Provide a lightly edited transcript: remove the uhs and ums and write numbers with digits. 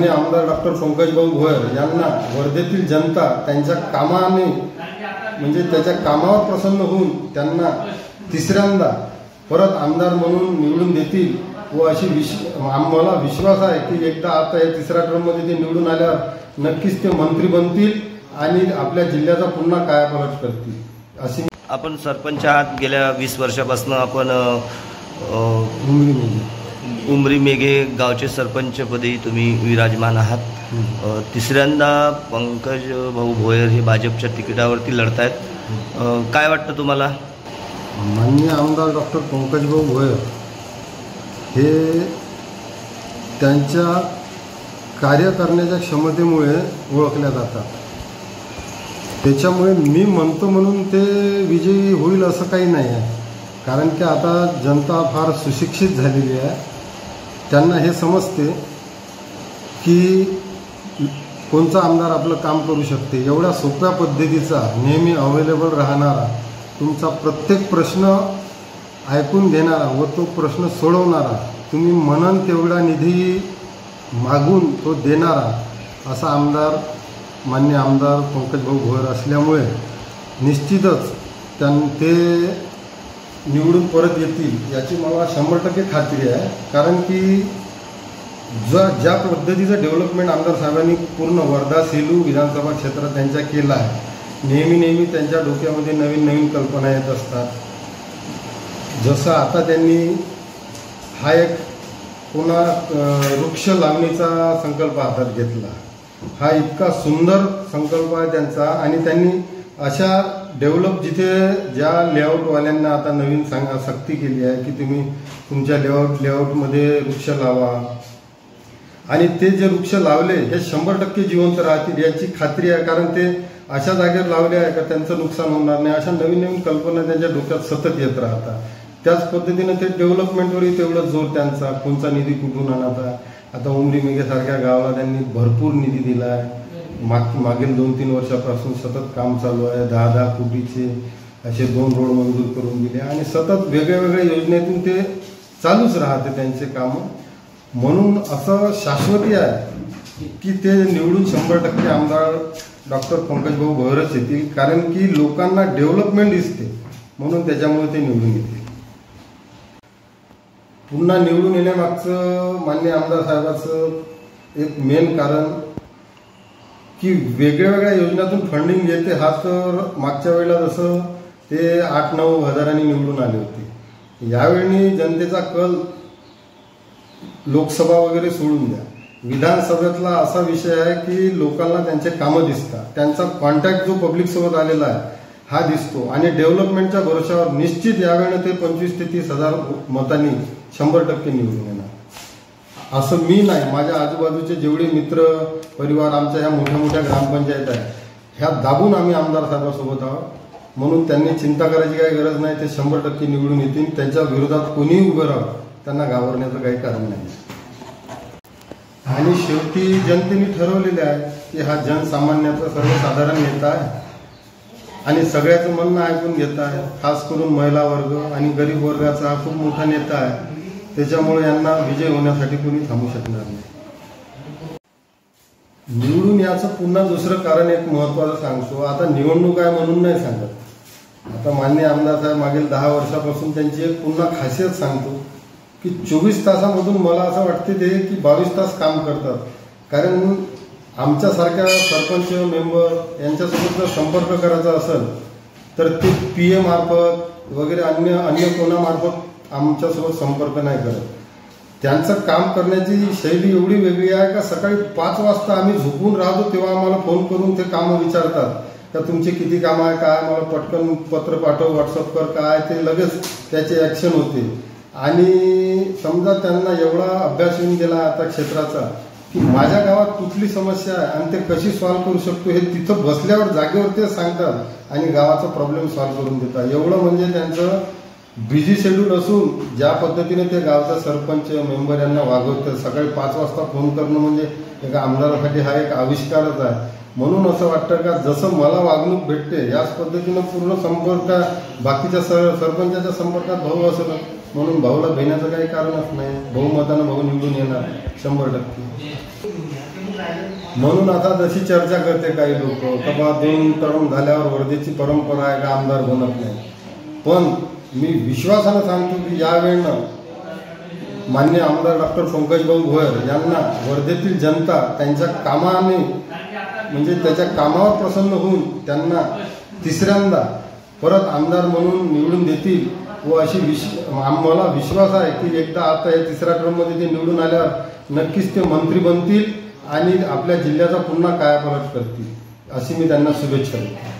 माननीय आमदार डॉक्टर पंकजभाऊ भोयर यांना वर्धेतील जनता त्यांच्या कामाने म्हणजे त्याच्या कामावर प्रसन्न होऊन त्यांना तिसऱ्यांदा परत आमदार म्हणून निवडून देतील व अशी आम्हाला विश्वास आहे की एकदा आता या तिसऱ्या टर्ममध्ये ते निवडून आल्यावर नक्कीच ते मंत्री बनतील आणि आपल्या जिल्ह्याचा पुन्हा कायापालट करतील अशी. आपण सरपंच आहात, गेल्या 20 वर्षापासून आपण उमरी मेघे गावचे सरपंचपदी तुम्ही विराजमान आहात. तिसऱ्यांदा पंकज भाऊ भोयर हे भाजपच्या तिकिटावरती लढतायत. काय वाटतं तुम्हाला? माननीय आमदार डॉक्टर पंकजभाऊ भोयर हे त्यांच्या कार्य करण्याच्या क्षमतेमुळे ओळखल्या जातात. त्याच्यामुळे मी म्हणतो म्हणून ते विजयी होईल असं काही नाही आहे. कारण की आता जनता फार सुशिक्षित झालेली आहे. त्यांना हे समजते की कोणता आमदार आपलं काम करू शकते. एवढ्या सोप्या पद्धतीचा नेहमी अवेलेबल राहणारा, तुमचा प्रत्येक प्रश्न ऐकून घेणारा व तो प्रश्न सोडवणारा, तुम्ही म्हणन तेवढा निधी मागून तो देणारा असा आमदार माननीय आमदार पंकजभाऊ भोयर असल्यामुळे निश्चितच ते निवडून परत येतील याची मला 100% खात्री आहे. कारण की ज्या पद्धतीचं डेव्हलपमेंट आमदार साहेबांनी पूर्ण वर्धा सेलू विधानसभा क्षेत्रात त्यांच्या केलं आहे, नेहमी त्यांच्या डोक्यामध्ये नवीन कल्पना येत असतात. जसं आता त्यांनी हा एक वृक्ष लावणीचा संकल्प हातात घेतला. हा इतका सुंदर संकल्प आहे त्यांचा. आणि त्यांनी अशा डेव्हलप जिथे ज्या लेआउटवाल्यांना आता नवीन सक्ती केली आहे की तुम्ही तुमच्या लेआउटमध्ये वृक्ष लावा आणि ते जे वृक्ष लावले हे 100% जिवंत राहतील याची खात्री आहे. कारण ते अशा जागेवर लावले आहे का त्यांचं नुकसान होणार नाही. अशा नवीन कल्पना त्यांच्या डोक्यात सतत येत राहतात. त्याच पद्धतीनं ते डेव्हलपमेंटवरही तेवढंच जोर त्यांचा. कोणचा निधी कुठून आणायचा. आता उमरी मेघेसारख्या गावाला त्यांनी भरपूर निधी दिला आहे. मागील 2-3 वर्षापासून सतत काम चालू आहे. 10 कोटीचे असे 2 रोड मंजूर करून दिले आणि सतत वेगळ्या योजनेतून ते चालूच राहते त्यांचे कामं. म्हणून असं शाश्वती आहे की ते निवडून 100% आमदार डॉक्टर पंकजभाऊ भोयरच येतील. कारण की लोकांना डेव्हलपमेंट दिसते म्हणून त्याच्यामुळे ते निवडून येतील. पुन्हा निवडून येण्यामागचं माननीय आमदार साहेबाचं एक मेन कारण की वेगळ्या योजनातून फंडिंग येते. हा तर मागच्या वेळेला जसं ते 8-9 हजारांनी निवडून आले होते. यावेळी जनतेचा कल लोकसभा वगैरे सोडून द्या, विधानसभेतला असा विषय आहे की लोकांना त्यांचे कामं दिसतात. त्यांचा कॉन्टॅक्ट जो पब्लिक सोबत आलेला आहे हा दिसतो आणि डेव्हलपमेंटच्या भरोशावर निश्चित यावेळी ते 25 ते 30 हजार मतांनी 100% निवडून येणार. असं मी नाही, माझ्या आजूबाजूचे जेवढे मित्र परिवार आमच्या ह्या मोठ्या ग्रामपंचायत आहे ह्या दाबून आम्ही आमदार साहेबांसोबत आहोत. म्हणून त्यांनी चिंता करायची काही गरज नाही. ते 100% निवडून येतील. त्यांच्या विरोधात कोणीही उभं राहावं त्यांना घाबरण्याचं काही कारण नाही. आणि शेवटी जनतेने ठरवलेले आहे की हा जनसामान्याचा सर्वसाधारण नेता आहे आणि सगळ्याचं म्हणणं ऐकून घेत आहे. खास करून महिला वर्ग आणि गरीब वर्गाचा हा खूप मोठा नेता आहे. त्याच्यामुळे यांना विजय होण्यासाठी कोणी थांबू शकणार नाही. निवडून याचं पुन्हा दुसरं कारण एक महत्त्वाचं सांगतो. आता निवडणूक आहे म्हणून नाही सांगत. आता माननीय आमदार साहेब मागील 10 वर्षापासून त्यांची एक पुन्हा खासियत सांगतो की 24 तासामधून मला असं वाटते ते की 22 तास काम करतात. कारण आमच्यासारख्या सरपंच मेंबर यांच्यासोबत जर संपर्क करायचा असेल तर ते PM मार्फत वगैरे अन्य कोणामार्फत आमच्यासोबत संपर्क नाही करत. त्यांचं काम करण्याची शैली एवढी वेगळी आहे का सकाळी 5 वाजता आम्ही झोपून राहतो तेव्हा आम्हाला फोन करून ते कामं विचारतात का तुमचे किती कामं आहे, काय, मला पटकन पत्र पाठव, व्हॉट्सअप कर, काय, ते लगेच त्याचे ॲक्शन होते. आणि समजा त्यांना एवढा अभ्यास येऊन गेला आता क्षेत्राचा की माझ्या गावात कुठली समस्या आहे आणि ते कशी सॉल्व्ह करू शकतो हे तिथं बसल्यावर जागेवर ते सांगतात आणि गावाचा प्रॉब्लेम सॉल्व्ह करून देतात. एवढं म्हणजे त्यांचं बिझी शेड्यूल असून ज्या पद्धतीने ते गावचा सरपंच मेंबर यांना वागवतात. सकाळी 5 वाजता फोन करणं म्हणजे एका आमदारासाठी हा एक आविष्कारच आहे. म्हणून असं वाटतं का जसं मला वागणूक भेटते याच पद्धतीनं पूर्ण संपर्क बाकीच्या सरपंचाच्या संपर्कात भाऊ असं म्हणून भाऊला भेण्याचं काही कारणच नाही. बहुमतानं भाऊ निवडून येणार 100%. म्हणून आता जशी चर्चा करते काही लोक का बा 2 टर्म झाल्यावर वर्धेची परंपरा आहे का आमदार बनत नाही, पण मी विश्वासानं सांगतो की यावेळेनं मान्य आमदार डॉक्टर पंकजभाऊ भोयर यांना वर्धेतील जनता त्यांच्या कामाने म्हणजे त्याच्या कामावर प्रसन्न होऊन त्यांना तिसऱ्यांदा परत आमदार म्हणून निवडून देतील व अशी आम्हाला विश्वास आहे की एकदा आता या 3ऱ्या टर्ममध्ये ते निवडून आल्यावर नक्कीच ते मंत्री बनतील आणि आपल्या जिल्ह्याचा पुन्हा कायापालट करतील, अशी मी त्यांना शुभेच्छा देतो.